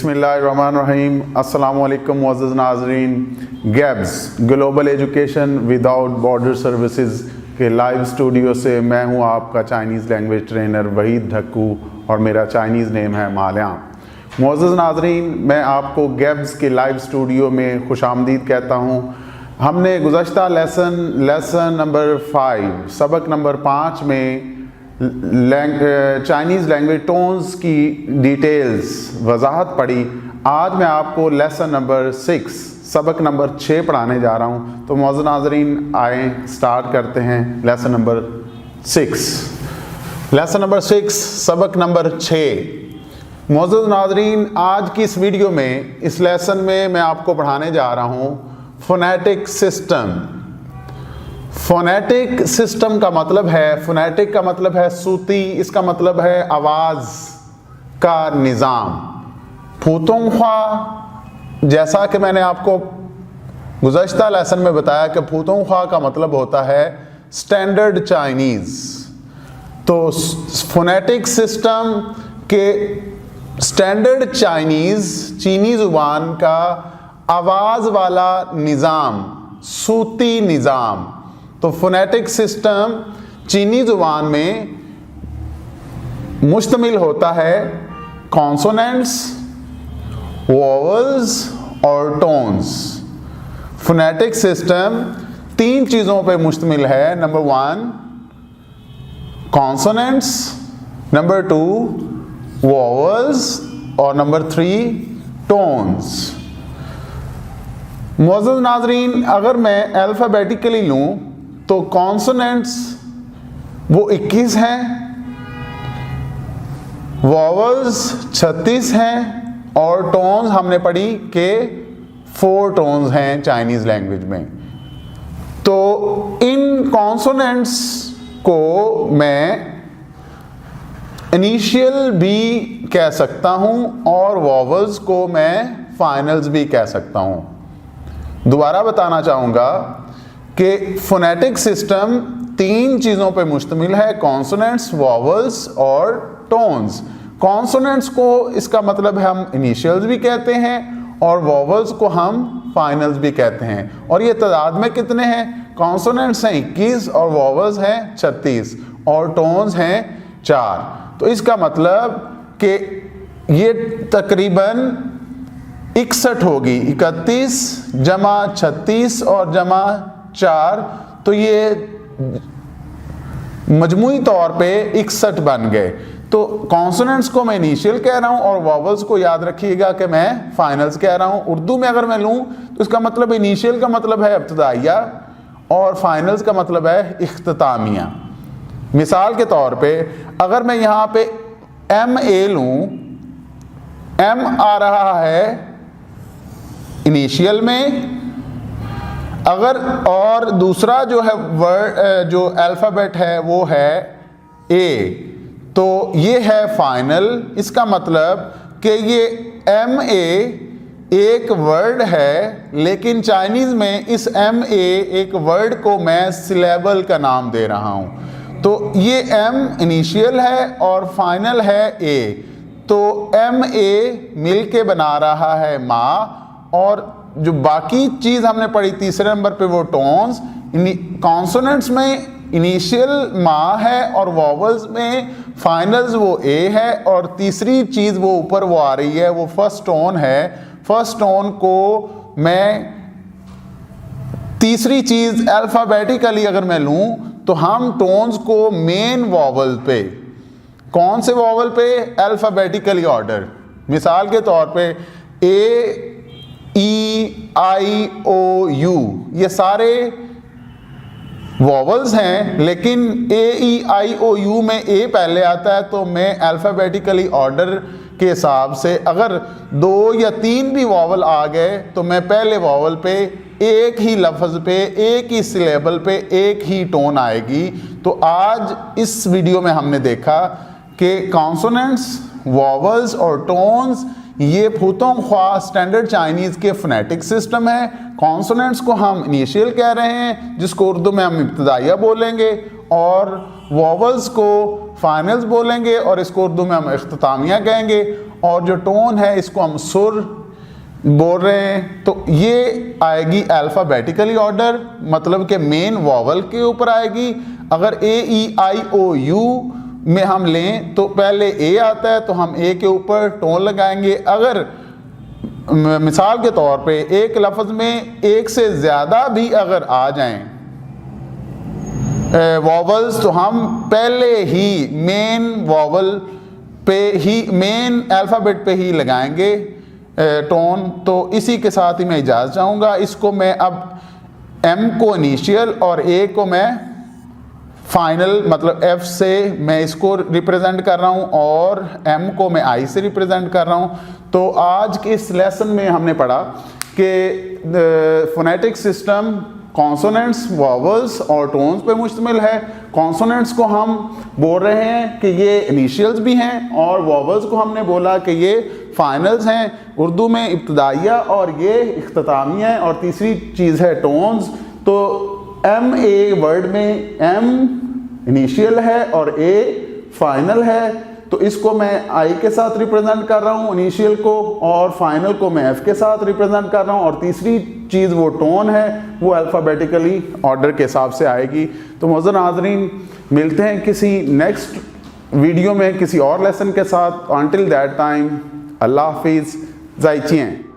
बिस्मिल्लाहिर्रहमानिर्रहीम। अस्सलामु अलैकुम मुअज़्ज़ज़ नाज़रीन। Gabs global education without border services के लाइव स्टूडियो से मैं हूं आपका Chinese language trainer Waheed Dhakku और मेरा चाइनीज़ नेम है माल्याम। मुअज़्ज़ज़ नाज़रीन, मैं आपको गैब्स के लाइव स्टूडियो में खुशामदीद कहता हूं। हमने गुज़श्ता लेसन नंबर 5 सबक नंबर 5 में चाइनीज़ लैंग्वेज टोन्स की डिटेल्स वजाहत पढ़ी। आज मैं आपको लेसन नंबर 6 सबक नंबर 6 पढ़ाने जा रहा हूँ। तो मुअज़्ज़ज़ नाज़रीन, आए स्टार्ट करते हैं लेसन नंबर 6। लेसन नंबर 6 सबक नंबर 6। मुअज़्ज़ज़ नाज़रीन, आज की इस वीडियो में, इस लेसन में मैं आपको पढ़ाने जा रहा हूँ फोनेटिक सिस्टम। फोनेटिक सिस्टम का मतलब है, फोनेटिक का मतलब है सूती, इसका मतलब है आवाज़ का निज़ाम। फूतोंख्वा, जैसा कि मैंने आपको गुज़श्ता लेसन में बताया कि फूतोंख्वा का मतलब होता है स्टैंडर्ड चाइनीज़। तो फोनेटिक सिस्टम के स्टैंडर्ड चाइनीज़, चीनी ज़ुबान का आवाज़ वाला निज़ाम, सूती निज़ाम। तो फोनेटिक सिस्टम चीनी ज़ुबान में मुश्तमिल होता है कॉन्सोनेंट्स, वोवल्स और टोन्स। फोनेटिक सिस्टम 3 चीज़ों पे मुश्तमिल है। नंबर 1 कॉन्सोनेंट्स, नंबर 2 वोवल्स और नंबर 3 टोन्स। मुअज़्ज़ज़ नाज़रीन, अगर मैं अल्फ़ाबेटिकली लूँ तो कॉन्सोनेंट्स वो 21 हैं, वोवल्स 36 हैं और टोन्स हमने पढ़ी कि 4 टोन्स हैं चाइनीज़ लैंग्वेज में। तो इन कॉन्सोनेंट्स को मैं इनिशियल भी कह सकता हूँ और वोवल्स को मैं फाइनल्स भी कह सकता हूँ। दोबारा बताना चाहूँगा कि फोनेटिक सिस्टम 3 चीज़ों पे मुश्तमिल है, कॉन्सोनेंट्स, वोवल्स और टोन्स। कॉन्सोनेंट्स को इसका मतलब है हम इनिशियल्स भी कहते हैं और वोवल्स को हम फाइनल्स भी कहते हैं। और ये तादाद में कितने हैं? कॉन्सोनेंट्स हैं 21 और वोवल्स हैं 36 और टोन्स हैं 4। तो इसका मतलब कि ये तकरीबन 61 होगी। 31 जमा 36 और जमा 4, तो ये मजमूई तौर पे 61 बन गए। तो कॉन्सोनेंट्स को मैं इनिशियल कह रहा हूँ और वोवल्स को याद रखिएगा कि मैं फाइनल्स कह रहा हूँ। उर्दू में अगर मैं लूँ तो इसका मतलब इनिशियल का मतलब है इब्तिदाइया और फाइनल्स का मतलब है इख्तितामिया। मिसाल के तौर पे अगर मैं यहाँ पे MA लूँ, M आ रहा है इनिशियल में, अगर और दूसरा जो है वर्ड, जो अल्फ़ाबेट है वो है A, तो ये है फाइनल। इसका मतलब कि ये MA एक वर्ड है, लेकिन चाइनीज़ में इस MA एक वर्ड को मैं सिलेबल का नाम दे रहा हूँ। तो ये M इनिशियल है और फाइनल है A। तो MA मिल के बना रहा है माँ। और जो बाकी चीज़ हमने पढ़ी तीसरे नंबर पे वो टोन्स। कॉन्सोनेंट्स में इनिशियल माँ है और वोवल्स में फाइनल्स वो A है और तीसरी चीज़ वो ऊपर वो आ रही है वो फर्स्ट टोन है। फर्स्ट टोन को मैं तीसरी चीज़ अल्फ़ाबेटिकली अगर मैं लूँ तो हम टोन्स को मेन वोवल पे, कौन से वोवल पे? Alphabetically order. मिसाल के तौर पे A, E, I, O, U ये सारे वोवल्स हैं, लेकिन A, E, I, O, U में A पहले आता है। तो मैं अल्फ़ाबेटिकली ऑर्डर के हिसाब से अगर 2 या 3 भी वोवल आ गए तो मैं पहले वोवल पे एक ही लफ्ज़ पे, एक ही सिलेबल पे एक ही टोन आएगी। तो आज इस वीडियो में हमने देखा कि कॉन्सोनेंट्स, वोवल्स और टोन्स ये फूतोंख्वा स्टैंडर्ड चाइनीज़ के फोनेटिक सिस्टम है। कॉन्सोनेंट्स को हम इनिशियल कह रहे हैं, जिसको उर्दू में हम इब्तिदाइया बोलेंगे, और वोवल्स को फाइनल्स बोलेंगे और इसको उर्दू में हम इख्तितामिया कहेंगे। और जो टोन है इसको हम सुर बोल रहे हैं, तो ये आएगी अल्फ़ाबेटिकली ऑर्डर, मतलब कि मेन वॉवल के ऊपर आएगी। अगर ए ई आई ओ यू में हम लें तो पहले ए आता है, तो हम ए के ऊपर टोन लगाएंगे। अगर मिसाल के तौर पे एक लफ्ज़ में एक से ज़्यादा भी अगर आ जाएं वॉवल्स, तो हम पहले ही मेन वॉवल पे ही, मेन अल्फ़ाबेट पे ही लगाएंगे टोन। तो इसी के साथ ही मैं इजाज़त चाहूँगा। इसको मैं अब एम को इनिशियल और ए को मैं फाइनल, मतलब एफ से मैं इसको रिप्रेजेंट कर रहा हूँ और एम को मैं आई से रिप्रेजेंट कर रहा हूँ। तो आज के इस लेसन में हमने पढ़ा कि फोनेटिक सिस्टम कॉन्सोनेंट्स, वॉवल्स और टोन्स पे मुश्तमिल है। कॉन्सोनेंट्स को हम बोल रहे हैं कि ये इनिशियल्स भी हैं, और वॉवल्स को हमने बोला कि ये फाइनल्स हैं। उर्दू में इब्तदाइया और ये इख्तितामिया है। और तीसरी चीज़ है टोन्स। तो एम ए वर्ड में एम इनिशियल है और ए फाइनल है, तो इसको मैं आई के साथ रिप्रेजेंट कर रहा हूँ इनिशियल को, और फाइनल को मैं एफ के साथ रिप्रेजेंट कर रहा हूँ। और तीसरी चीज़ वो टोन है, वो अल्फ़ाबेटिकली ऑर्डर के हिसाब से आएगी। तो मोअज़्ज़ज़ नाज़रीन, मिलते हैं किसी नेक्स्ट वीडियो में किसी और लेसन के साथ। अंटिल दैट टाइम, अल्लाह हाफिज़, ज़ाइचिएं।